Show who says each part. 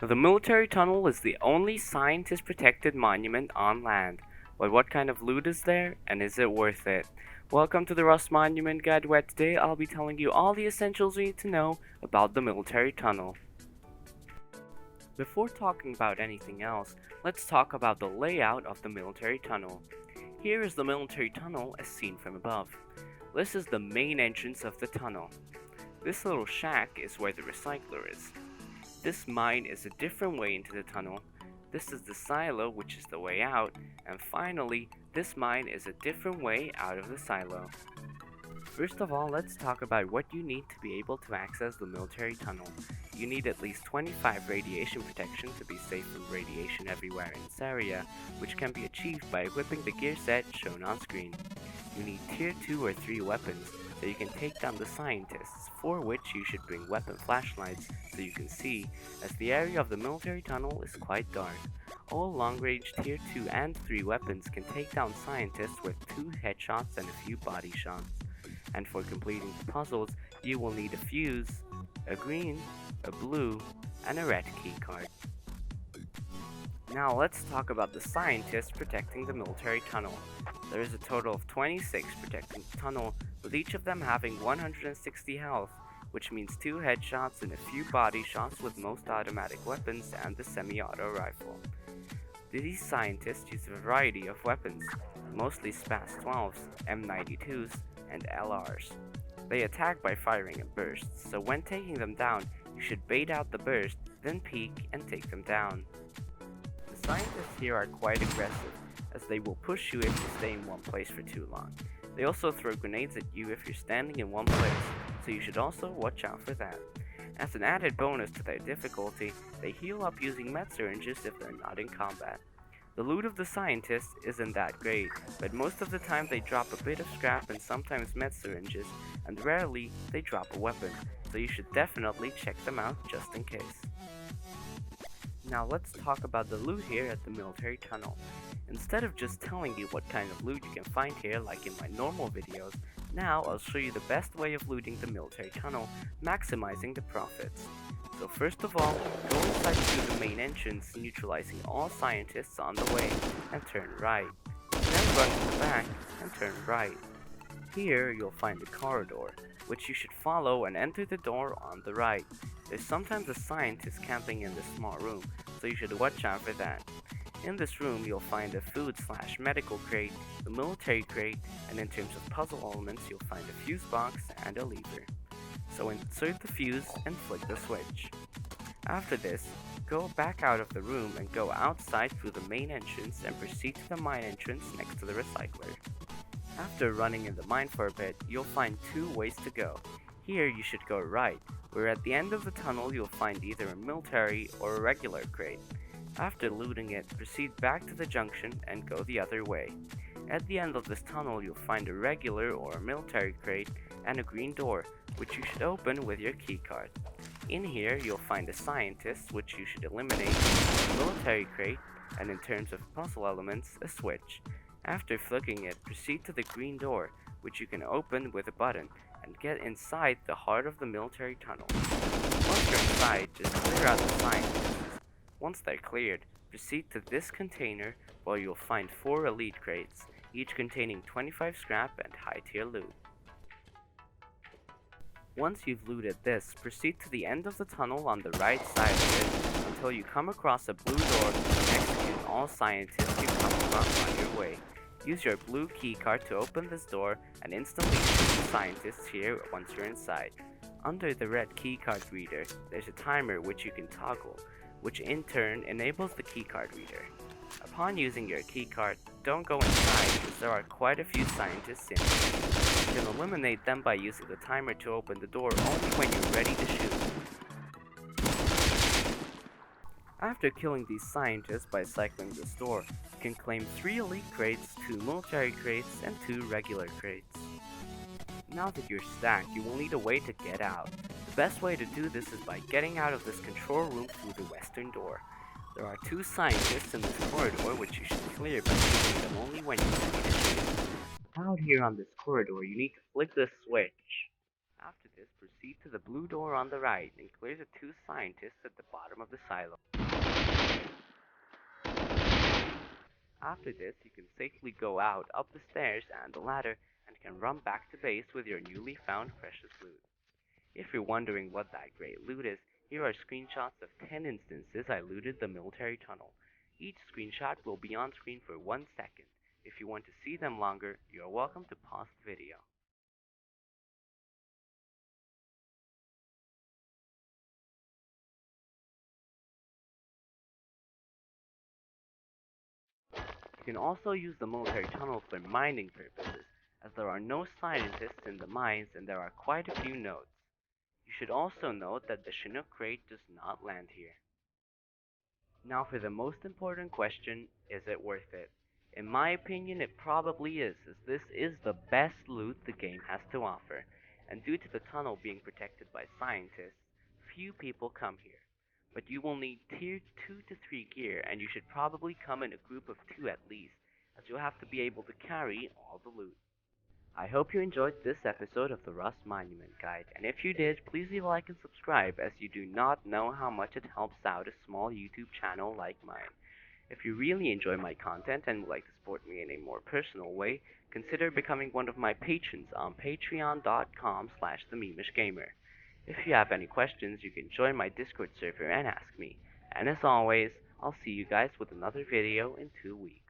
Speaker 1: The military tunnel is the only scientist-protected monument on land. But what kind of loot is there, and is it worth it? Welcome to the Rust Monument Guide, where today I'll be telling you all the essentials you need to know about the military tunnel. Before talking about anything else, let's talk about the layout of the military tunnel. Here is the military tunnel as seen from above. This is the main entrance of the tunnel. This little shack is where the recycler is. This mine is a different way into the tunnel. This is the silo, which is the way out. And finally, this mine is a different way out of the silo. First of all, let's talk about what you need to be able to access the military tunnel. You need at least 25 radiation protection to be safe from radiation everywhere in this area, which can be achieved by equipping the gear set shown on screen. You need tier 2 or 3 weapons, so you can take down the scientists, for which you should bring weapon flashlights so you can see, as the area of the military tunnel is quite dark. All long-range tier 2 and 3 weapons can take down scientists with 2 headshots and a few body shots. And for completing the puzzles, you will need a fuse, a green, a blue, and a red keycard. Now let's talk about the scientists protecting the military tunnel. There is a total of 26 protecting the tunnel, with each of them having 160 health, which means 2 headshots and a few body shots with most automatic weapons and the semi-auto rifle. These scientists use a variety of weapons, mostly SPAS-12s, M92s, and LRs. They attack by firing in bursts, so when taking them down, you should bait out the burst, then peek and take them down. The scientists here are quite aggressive, as they will push you if you stay in one place for too long. They also throw grenades at you if you're standing in one place, so you should also watch out for that. As an added bonus to their difficulty, they heal up using med syringes if they're not in combat. The loot of the scientists isn't that great, but most of the time they drop a bit of scrap and sometimes med syringes, and rarely they drop a weapon, so you should definitely check them out just in case. Now let's talk about the loot here at the military tunnel. Instead of just telling you what kind of loot you can find here like in my normal videos, now I'll show you the best way of looting the military tunnel, maximizing the profits. So first of all, go inside through the main entrance, neutralizing all scientists on the way, and turn right. Then run to the back and turn right. Here you'll find a corridor, which you should follow and enter the door on the right. There's sometimes a scientist camping in this small room, so you should watch out for that. In this room you'll find a food/medical crate, the military crate, and in terms of puzzle elements you'll find a fuse box and a lever. So insert the fuse and flick the switch. After this, go back out of the room and go outside through the main entrance and proceed to the mine entrance next to the recycler. After running in the mine for a bit, you'll find 2 ways to go. Here you should go right, where at the end of the tunnel you'll find either a military or a regular crate. After looting it, proceed back to the junction and go the other way. At the end of this tunnel you'll find a regular or a military crate and a green door, which you should open with your keycard. In here you'll find a scientist, which you should eliminate, a military crate, and in terms of puzzle elements, a switch. After flicking it, proceed to the green door, which you can open with a button, and get inside the heart of the military tunnel. Once you're inside, just clear out the scientists. Once they're cleared, proceed to this container where you'll find 4 elite crates, each containing 25 scrap and high tier loot. Once you've looted this, proceed to the end of the tunnel on the right side of it until you come across a blue door and execute all scientists you come across on your way. Use your blue keycard to open this door and instantly shoot the scientists here once you're inside. Under the red keycard reader, there's a timer which you can toggle, which in turn enables the keycard reader. Upon using your keycard, don't go inside as there are quite a few scientists in here. You can eliminate them by using the timer to open the door only when you're ready to shoot. After killing these scientists by cycling this door, you can claim 3 elite crates, 2 military crates, and 2 regular crates. Now that you're stacked, you will need a way to get out. The best way to do this is by getting out of this control room through the western door. There are 2 scientists in this corridor which you should clear by shooting them only when you're ready to shoot. Out here on this corridor, you need to flick this switch. After this, proceed proceed to the blue door on the right and clear the two scientists at the bottom of the silo. After this, you can safely go out, up the stairs and the ladder, and can run back to base with your newly found precious loot. If you're wondering what that great loot is, here are screenshots of 10 instances I looted the military tunnel. Each screenshot will be on screen for 1 second. If you want to see them longer, you're welcome to pause the video. You can also use the military tunnel for mining purposes, as there are no scientists in the mines and there are quite a few nodes. You should also note that the Chinook crate does not land here. Now for the most important question, is it worth it? In my opinion, it probably is, as this is the best loot the game has to offer, and due to the tunnel being protected by scientists, few people come here. But you will need tier 2 to 3 gear, and you should probably come in a group of 2 at least, as you'll have to be able to carry all the loot. I hope you enjoyed this episode of the Rust Monument Guide, and if you did, please leave a like and subscribe, as you do not know how much it helps out a small YouTube channel like mine. If you really enjoy my content and would like to support me in a more personal way, consider becoming one of my patrons on patreon.com/TheMeemishGamer. If you have any questions, you can join my Discord server and ask me. And as always, I'll see you guys with another video in 2 weeks.